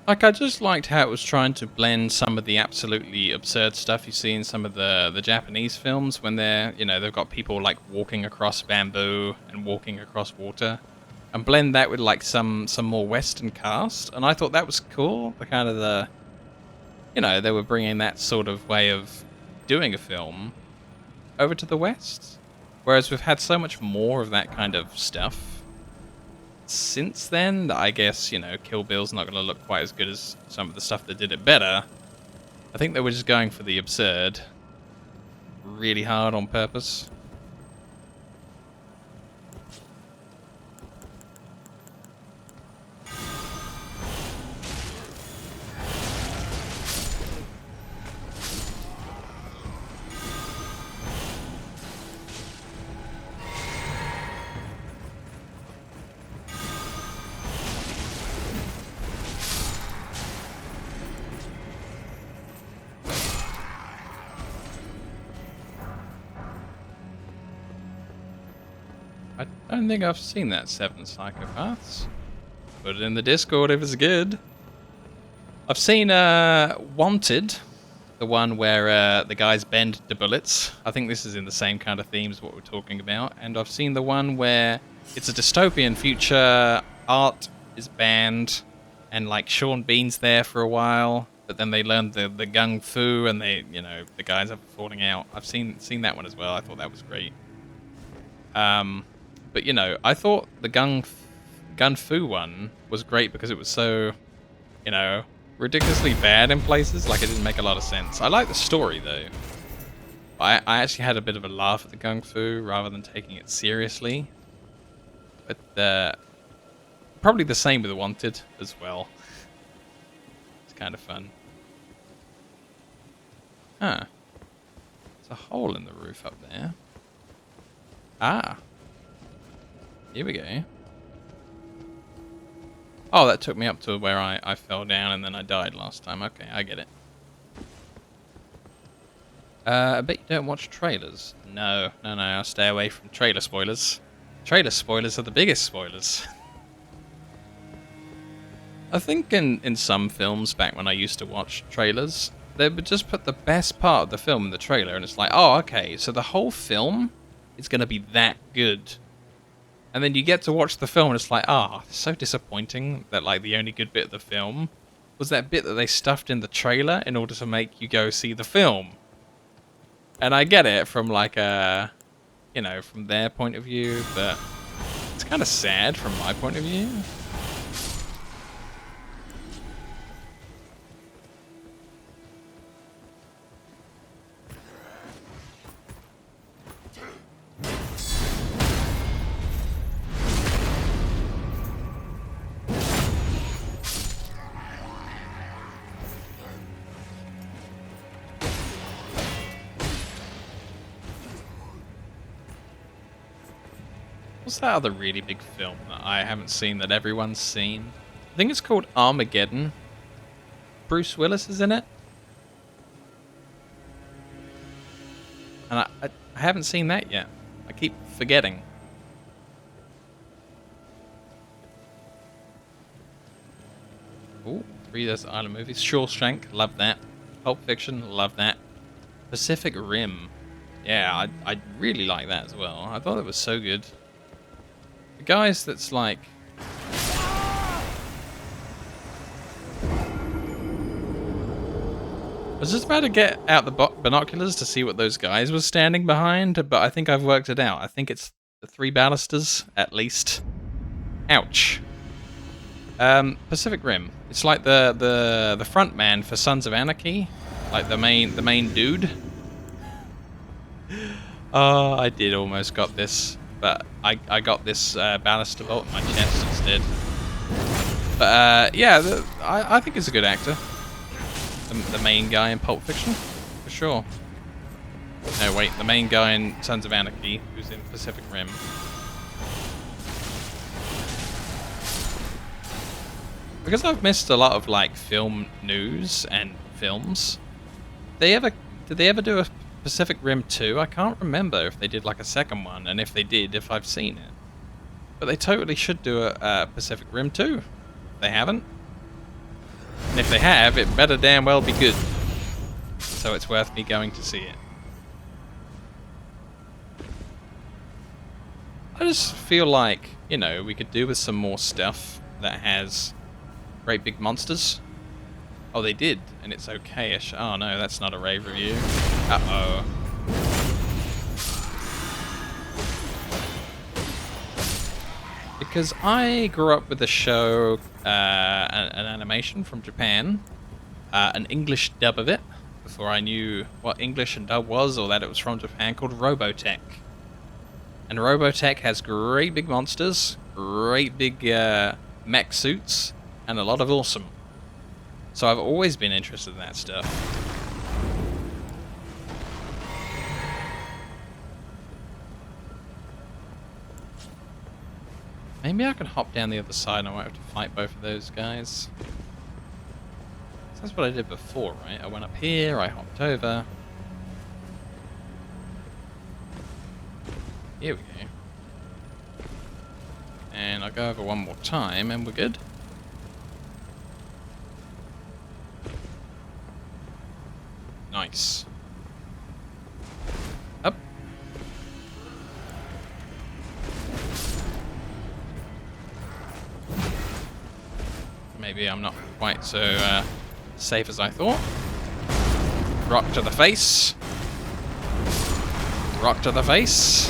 Like, I just liked how it was trying to blend some of the absolutely absurd stuff you see in some of the Japanese films when they're, they've got people like walking across bamboo and walking across water, and blend that with like some more Western cast. And I thought that was cool. The kind of they were bringing that sort of way of doing a film over to the West, whereas we've had so much more of that kind of stuff since then that I guess, Kill Bill's not going to look quite as good as some of the stuff that did it better. I think they were just going for the absurd really hard on purpose. I don't think I've seen that 7 Psychopaths. Put it in the Discord if it's good. I've seen Wanted, the one where the guys bend to bullets. I think this is in the same kind of theme as what we're talking about. And I've seen the one where it's a dystopian future, art is banned, and like Sean Bean's there for a while, but then they learn the gung fu and they, the guys are falling out. I've seen that one as well. I thought that was great. But I thought the gun fu one was great because it was so, ridiculously bad in places. Like, it didn't make a lot of sense. I like the story though. I actually had a bit of a laugh at the gung fu rather than taking it seriously. But probably the same with Wanted as well. It's kind of fun. Huh. There's a hole in the roof up there. Ah. Here we go. Oh, that took me up to where I fell down and then I died last time. Okay, I get it. I bet you don't watch trailers. No, I stay away from trailer spoilers. Trailer spoilers are the biggest spoilers. I think in some films back when I used to watch trailers, they would just put the best part of the film in the trailer and it's like, oh, okay, so the whole film is going to be that good. And then you get to watch the film and it's like, it's so disappointing that like the only good bit of the film was that bit that they stuffed in the trailer in order to make you go see the film. And I get it from like from their point of view, but it's kind of sad from my point of view. What's that other really big film that I haven't seen that everyone's seen? I think it's called Armageddon. Bruce Willis is in it. And I haven't seen that yet. I keep forgetting. Ooh, 3 Desert Island movies. Shawshank, love that. Pulp Fiction, love that. Pacific Rim. Yeah, I really like that as well. I thought it was so good. The guys that's like... I was just about to get out the binoculars to see what those guys were standing behind, but I think I've worked it out. I think it's the 3 balusters, at least. Ouch. Pacific Rim. It's like the front man for Sons of Anarchy. Like the main dude. Oh, I did almost got this. But I got this ballista bolt in my chest instead. But yeah, I think he's a good actor. The main guy in Pulp Fiction, for sure. No, wait, the main guy in Sons of Anarchy, who's in Pacific Rim. Because I've missed a lot of like film news and films. Did they ever do a Pacific Rim 2? I can't remember if they did like a second one, and if they did, if I've seen it. But they totally should do a Pacific Rim 2. They haven't. And if they have, it better damn well be good. So it's worth me going to see it. I just feel like, you know, we could do with some more stuff that has great big monsters. Oh, they did, and it's okay-ish. Oh no, that's not a rave review. Uh-oh. Because I grew up with a show, an animation from Japan, an English dub of it, before I knew what English and dub was, or that it was from Japan, called Robotech. And Robotech has great big monsters, great big mech suits, and a lot of awesome. So I've always been interested in that stuff. Maybe I can hop down the other side and I won't have to fight both of those guys. So that's what I did before, right? I went up here, I hopped over. Here we go. And I'll go over one more time and we're good. Nice. Up. Maybe I'm not quite so safe as I thought. Rock to the face. Rock to the face.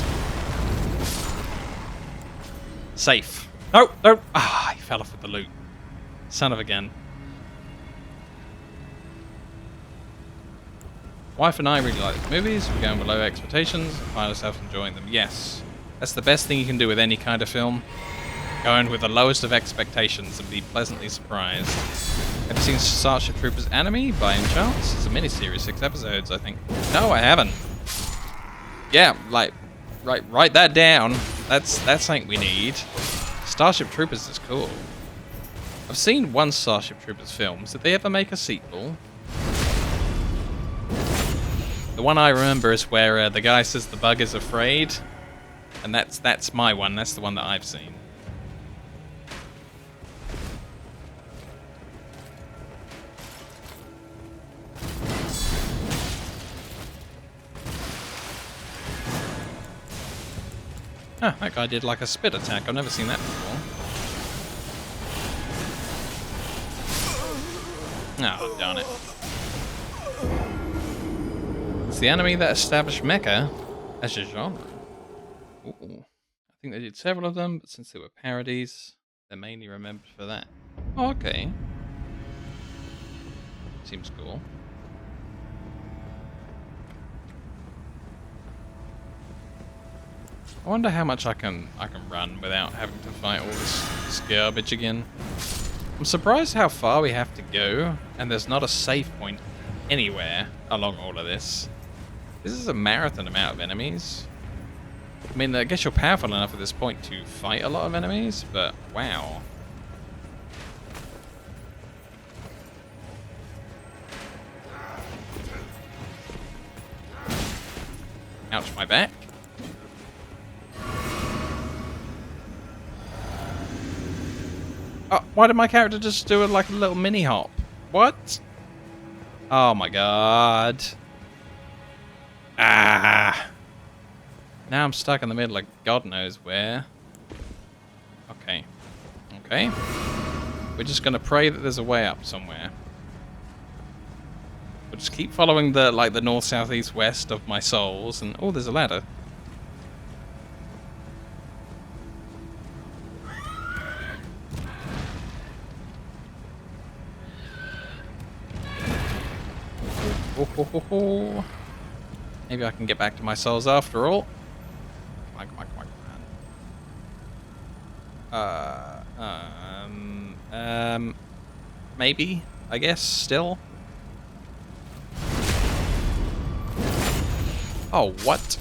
Safe. No, no. Ah, he fell off with the loot. Son of a gun. Wife and I really like these movies. We're going below expectations and find ourselves enjoying them. Yes. That's the best thing you can do with any kind of film. Go in with the lowest of expectations and be pleasantly surprised. Have you seen Starship Troopers anime by any chance? It's a miniseries, 6 episodes, I think. No, I haven't. Yeah, like, write that down. That's something we need. Starship Troopers is cool. I've seen one Starship Troopers film. Did they ever make a sequel? The one I remember is where the guy says the bug is afraid, and that's my one. That's the one that I've seen. Ah, that guy did like a spit attack. I've never seen that before. Oh, darn it. It's the anime that established mecha as a genre. Ooh. I think they did several of them, but since they were parodies, they're mainly remembered for that. Oh, okay. Seems cool. I wonder how much I can run without having to fight all this garbage again. I'm surprised how far we have to go, and there's not a save point anywhere along all of this. This is a marathon amount of enemies. I mean, I guess you're powerful enough at this point to fight a lot of enemies, but wow. Ouch, my back. Oh, why did my character just do it like a little mini hop? What? Oh my god. Ah. Now I'm stuck in the middle of God knows where. Okay. Okay. We're just gonna pray that there's a way up somewhere. We'll just keep following the the north, south, east, west of my souls, and oh, there's a ladder. Oh. Maybe I can get back to my souls after all. Come on. Maybe, I guess, still. Oh, what?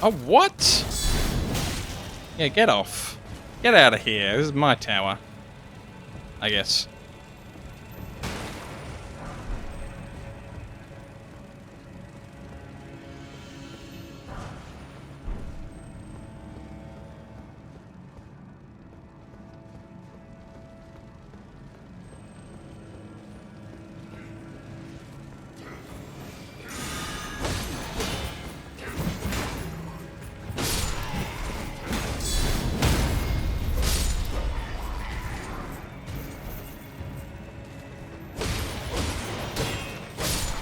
Oh, what? Yeah, get off. Get out of here. This is my tower. I guess.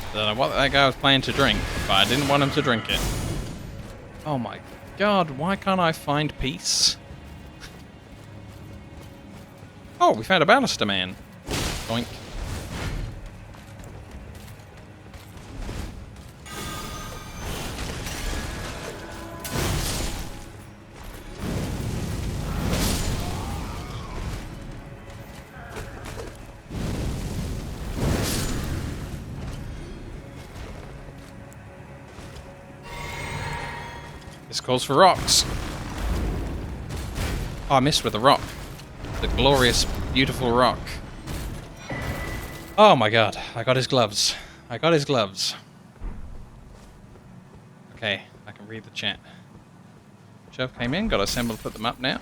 I don't know what that guy was planning to drink, but I didn't want him to drink it. Oh my god, why can't I find peace? Oh, we found a banister man. Doink. This calls for rocks. Oh, I missed with the rock. The glorious, beautiful rock. Oh my god, I got his gloves. I got his gloves. Okay, I can read the chat. Chef came in, got assembled, put them up now.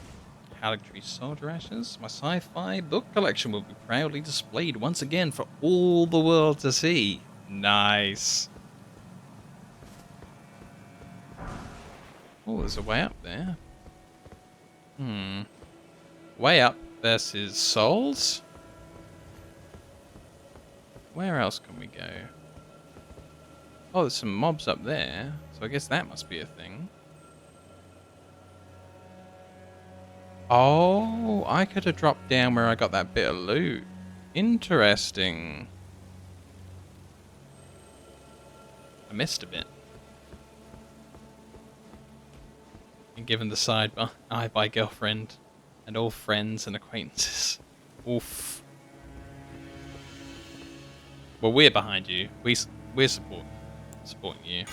Haligtree soldier ashes. My sci-fi book collection will be proudly displayed once again for all the world to see. Nice. Oh, there's a way up there. Way up versus souls? Where else can we go? Oh, there's some mobs up there. So I guess that must be a thing. Oh, I could have dropped down where I got that bit of loot. Interesting. I missed a bit. And given the side eye by girlfriend and all friends and acquaintances. Oof. Well, we're behind you. We're supporting you.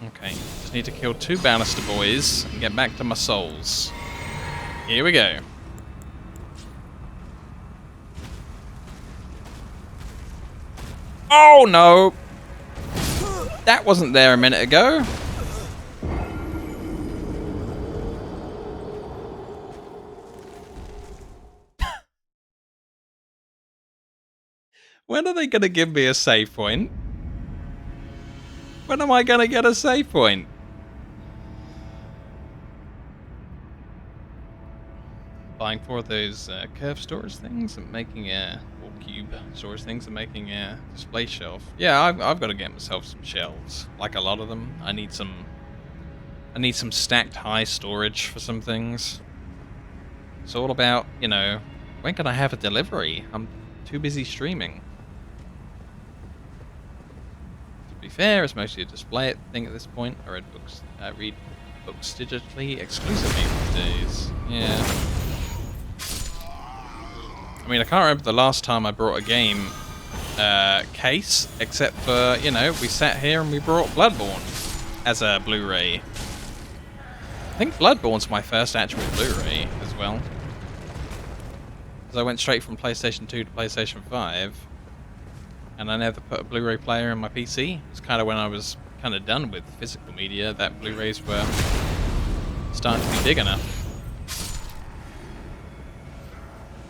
Okay, just need to kill 2 banister boys and get back to my souls. Here we go. Oh no! That wasn't there a minute ago. When are they going to give me a save point? When am I going to get a save point? Buying 4 of those curve storage things and making a cube storage things and making a display shelf. Yeah, I've got to get myself some shelves. Like a lot of them, I need some stacked high storage for some things. It's all about, you know, when can I have a delivery? I'm too busy streaming. To be fair, it's mostly a display thing at this point. I read books digitally exclusively these days. Yeah. I mean, I can't remember the last time I brought a game case, except for, you know, we sat here and we brought Bloodborne as a Blu-ray. I think Bloodborne's my first actual Blu-ray as well. Because I went straight from PlayStation 2 to PlayStation 5. And I never put a Blu-ray player in my PC. It's kind of when I was kind of done with physical media that Blu-rays were starting to be big enough.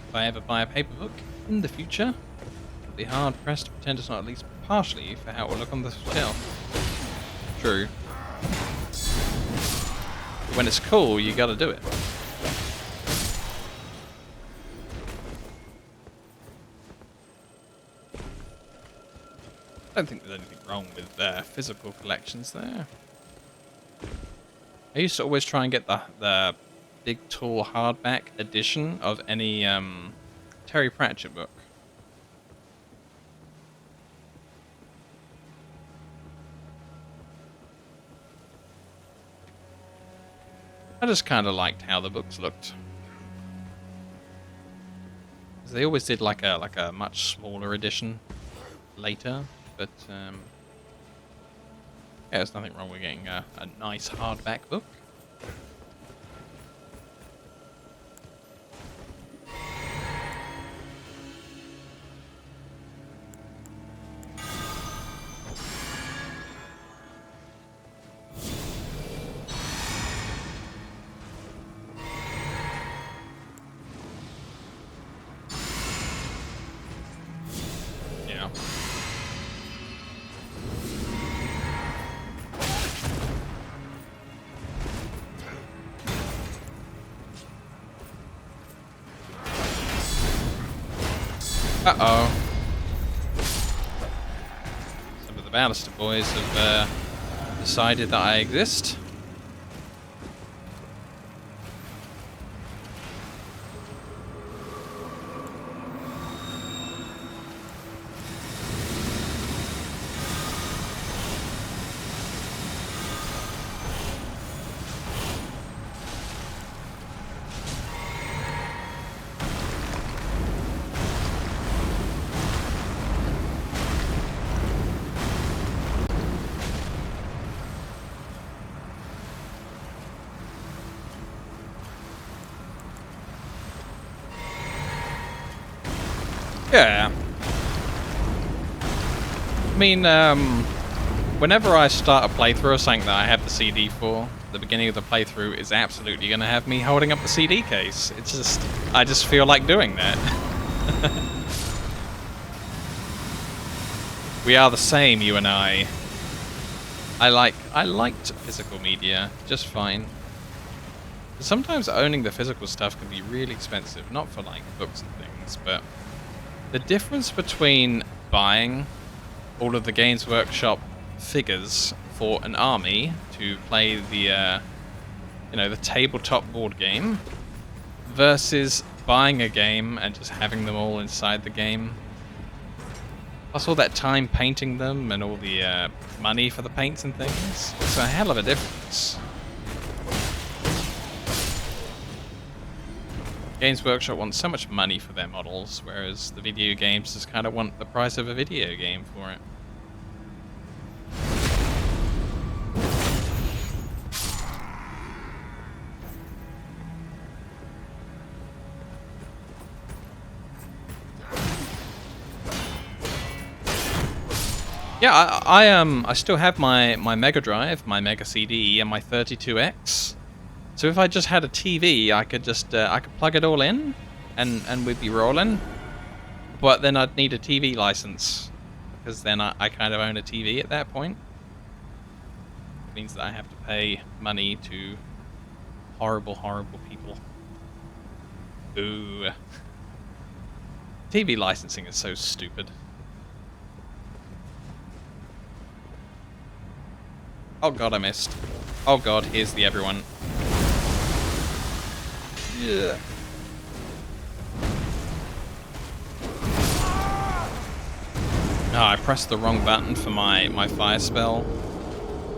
If I ever buy a paper book in the future, I'll be hard-pressed to pretend it's not at least partially for how it will look on the shelf. True. But when it's cool, you gotta do it. I don't think there's anything wrong with physical collections there. I used to always try and get the big, tall, hardback edition of any Terry Pratchett book. I just kind of liked how the books looked. They always did like a much smaller edition later, but yeah, there's nothing wrong with getting a nice hardback book. Yeah. Uh-oh. Some of the Bannister boys have decided that I exist. Yeah. I mean, whenever I start a playthrough of something that I have the CD for, the beginning of the playthrough is absolutely going to have me holding up the CD case. It's just, I just feel like doing that. We are the same, you and I. I liked physical media just fine. But sometimes owning the physical stuff can be really expensive, not for like books and things, but the difference between buying all of the Games Workshop figures for an army to play the, the tabletop board game versus buying a game and just having them all inside the game. Plus all that time painting them and all the money for the paints and things. It's a hell of a difference. Games Workshop wants so much money for their models, whereas the video games just kind of want the price of a video game for it. Yeah, I still have my Mega Drive, my Mega CD, and my 32X. So if I just had a TV, I could just I could plug it all in, and we'd be rolling. But then I'd need a TV license, because then I kind of own a TV at that point. It means that I have to pay money to horrible, horrible people. Ooh. TV licensing is so stupid. Oh god, I missed. Oh god, here's the everyone. Yeah. Oh, I pressed the wrong button for my fire spell.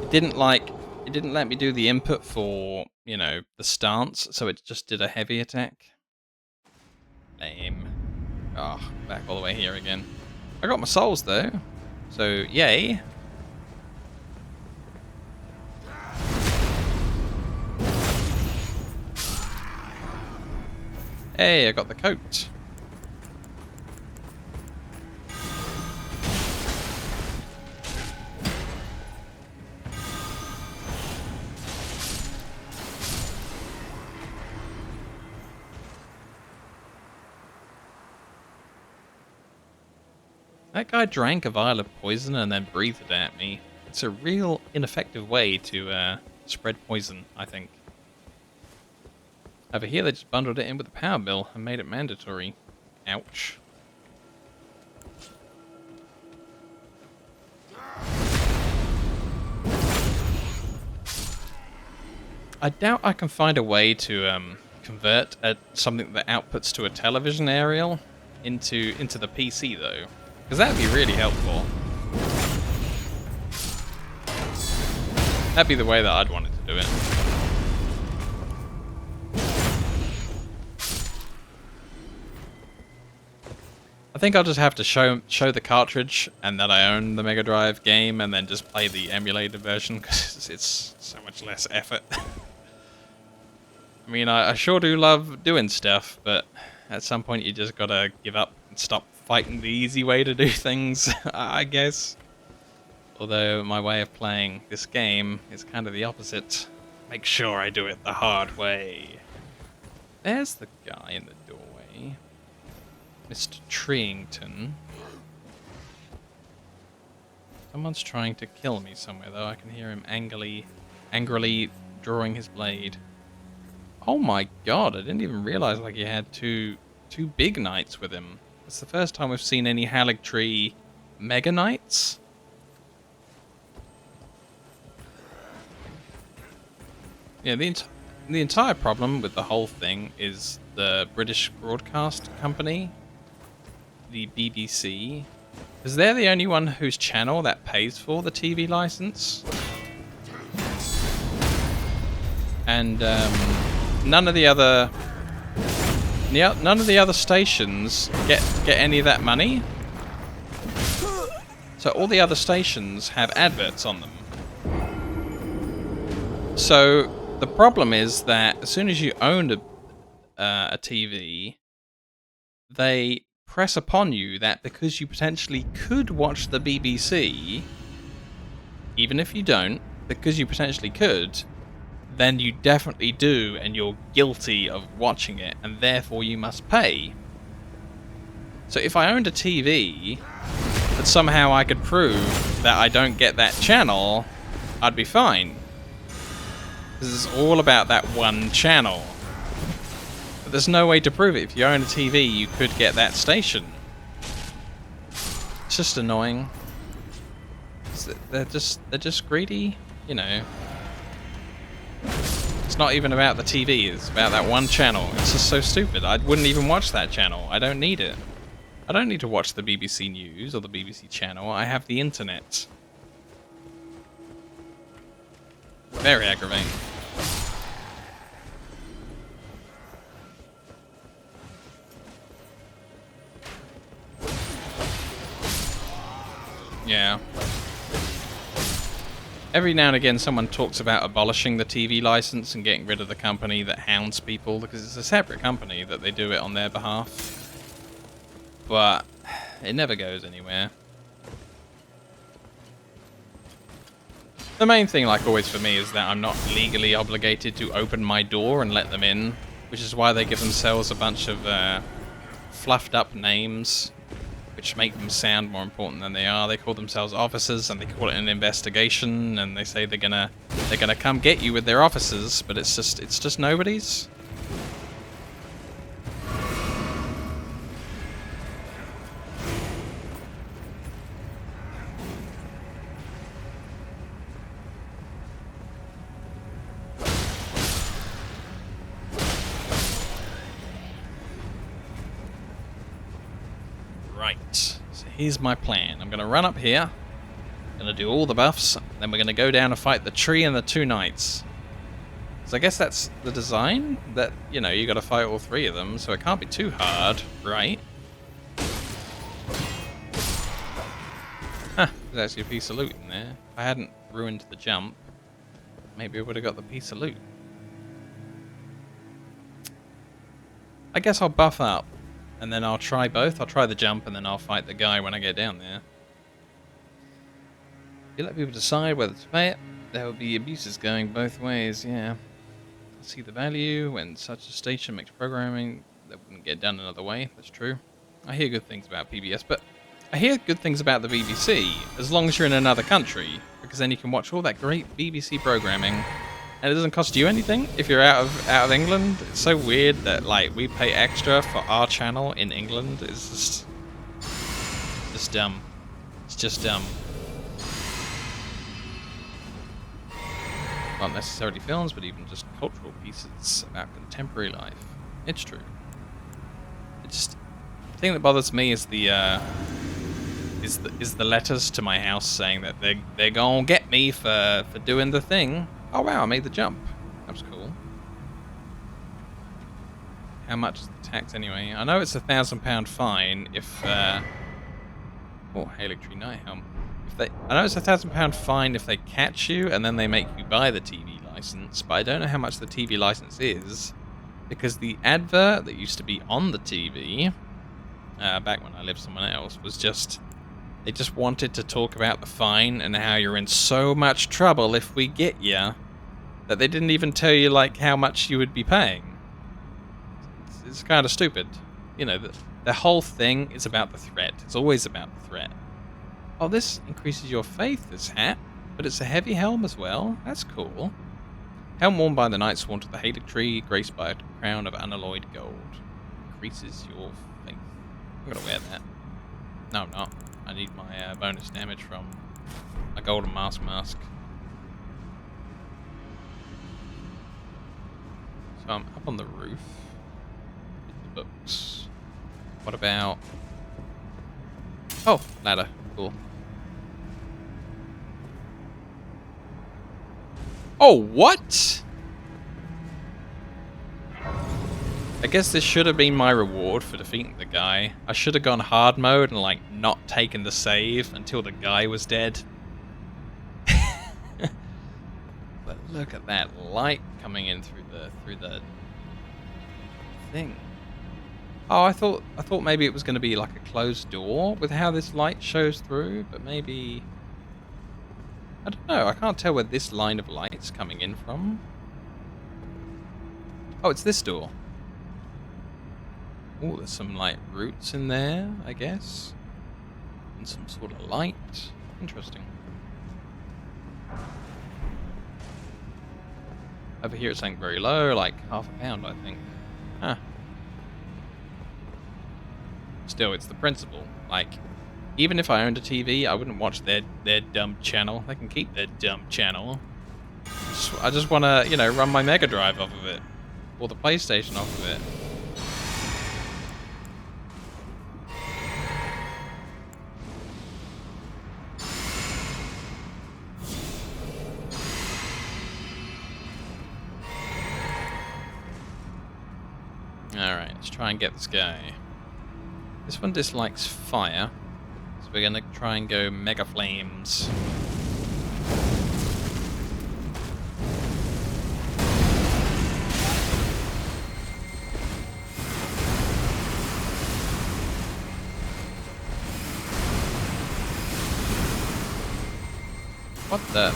It didn't let me do the input for, the stance, so it just did a heavy attack. Lame. Oh, back all the way here again. I got my souls though, so yay. Hey, I got the coat. That guy drank a vial of poison and then breathed it at me. It's a real ineffective way to spread poison, I think. Over here, they just bundled it in with the power bill and made it mandatory. Ouch. I doubt I can find a way to convert something that outputs to a television aerial into the PC though, because that'd be really helpful. That'd be the way that I'd want it to do it. I think I'll just have to show the cartridge and that I own the Mega Drive game, and then just play the emulated version because it's so much less effort. I mean, I sure do love doing stuff, but at some point you just gotta give up and stop fighting the easy way to do things, I guess. Although my way of playing this game is kind of the opposite. Make sure I do it the hard way. There's the guy in the doorway. Mr. Treington. Someone's trying to kill me somewhere, though. I can hear him angrily drawing his blade. Oh my god, I didn't even realize like he had two big knights with him. It's the first time we've seen any Haligtree Mega Knights. Yeah, the entire problem with the whole thing is the British Broadcast Company, the BBC, because they're the only one whose channel that pays for the TV license. And none of the other stations get any of that money. So all the other stations have adverts on them. So the problem is that as soon as you own a TV, they press upon you that because you potentially could watch the BBC, even if you don't, because you potentially could, then you definitely do, and you're guilty of watching it, and therefore you must pay. So if I owned a TV, but somehow I could prove that I don't get that channel, I'd be fine. Because it's all about that one channel. But there's no way to prove it. If you own a TV, you could get that station. It's just annoying. They're just greedy, you know. It's not even about the TV, it's about that one channel. It's just so stupid. I wouldn't even watch that channel. I don't need it. I don't need to watch the BBC News or the BBC channel. I have the internet. Very aggravating. Yeah. Every now and again someone talks about abolishing the TV license and getting rid of the company that hounds people, because it's a separate company that they do it on their behalf. But it never goes anywhere. The main thing, like always for me, is that I'm not legally obligated to open my door and let them in, which is why they give themselves a bunch of fluffed up names which make them sound more important than they are. They call themselves officers, and they call it an investigation, and they say they're gonna come get you with their officers, but it's just nobody's. Right, so here's my plan. I'm going to run up here, going to do all the buffs, then we're going to go down and fight the tree and the two knights. So I guess that's the design, that, you know, you got to fight all three of them, so it can't be too hard, right? Huh, there's actually a piece of loot in there. If I hadn't ruined the jump, maybe I would have got the piece of loot. I guess I'll buff up. And then I'll try both. I'll try the jump, and then I'll fight the guy when I get down there. You let people decide whether to pay it. There will be abuses going both ways, yeah. See the value when such a station makes programming that wouldn't get done another way. That's true. I hear good things about PBS, but I hear good things about the BBC, as long as you're in another country, because then you can watch all that great BBC programming. And it doesn't cost you anything if you're out of England. It's so weird that like we pay extra for our channel in England. It's just dumb. It's just dumb. Not necessarily films, but even just cultural pieces about contemporary life. It's true. It's just the thing that bothers me is the letters to my house saying that they're gonna get me for doing the thing. Oh wow, I made the jump. That was cool. how much is the tax anyway? I know it's £1,000 fine if oh, Halictree Night Helm. I know it's £1,000 fine if they catch you and then they make you buy the TV license, but I don't know how much the TV license is because the advert that used to be on the TV back when I lived somewhere else was just they just wanted to talk about the fine and how you're in so much trouble if we get you that they didn't even tell you like how much you would be paying. It's kind of stupid. You know, the whole thing is about the threat. It's always about the threat. Oh, this increases your faith, this hat, but it's a heavy helm as well. That's cool. Helm worn by the Night Sworn to the Halictree, graced by a crown of unalloyed gold. Increases your faith. I'm gonna wear that. No, I'm not. I need my bonus damage from a golden mask. So I'm up on the roof. Get the books. What about... Oh, ladder. Cool. Oh, what? I guess this should have been my reward for defeating the guy. I should have gone hard mode and like not taken the save until the guy was dead. But look at that light coming in through the thing. Oh, I thought maybe it was going to be like a closed door with how this light shows through, but maybe I don't know. I can't tell where this line of light's coming in from. Oh, it's this door. Oh, there's some like roots in there, I guess, and some sort of light. Interesting. Over here it's saying very low, like £0.5, I think. Huh. Still, it's the principle. Like, even if I owned a TV, I wouldn't watch their dumb channel. They can keep their dumb channel. I just want to, you know, run my Mega Drive off of it. Or the PlayStation off of it. Alright, let's try and get this guy. This one dislikes fire, so we're gonna try and go Mega Flames. What the?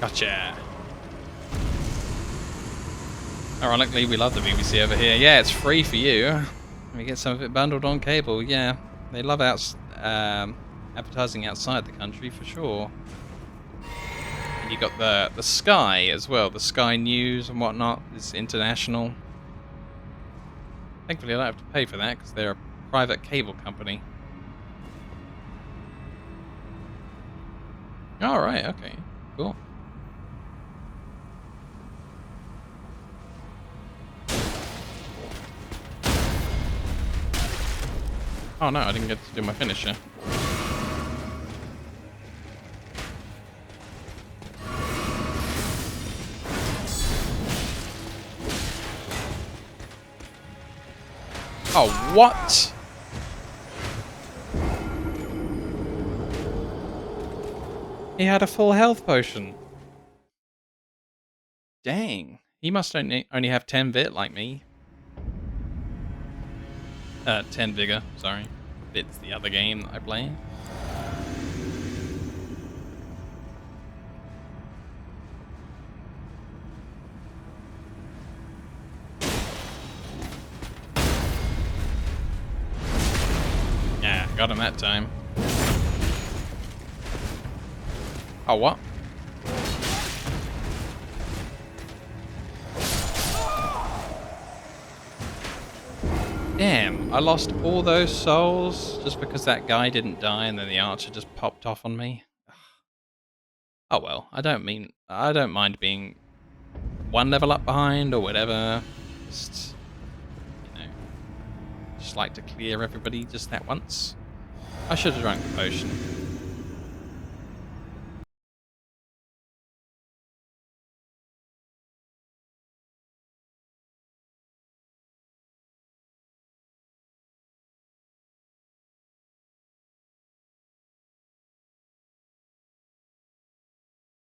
Gotcha. Ironically, we love the BBC over here. Yeah, it's free for you. We get some of it bundled on cable. Yeah, they love advertising outside the country for sure. And you got the Sky as well. The Sky News and whatnot is international. Thankfully, I don't have to pay for that because they're a private cable company. All right. Okay. Cool. Oh no, I didn't get to do my finisher. Oh, what? He had a full health potion. Dang. He must only have 10 vit like me. 10 vigor, sorry. It's the other game that I play. Yeah, got him that time. Oh, what? Damn, I lost all those souls just because that guy didn't die and then the archer just popped off on me. Oh well, I don't mind being one level up behind or whatever. Just, you know, just like to clear everybody just that once. I should have drunk the potion.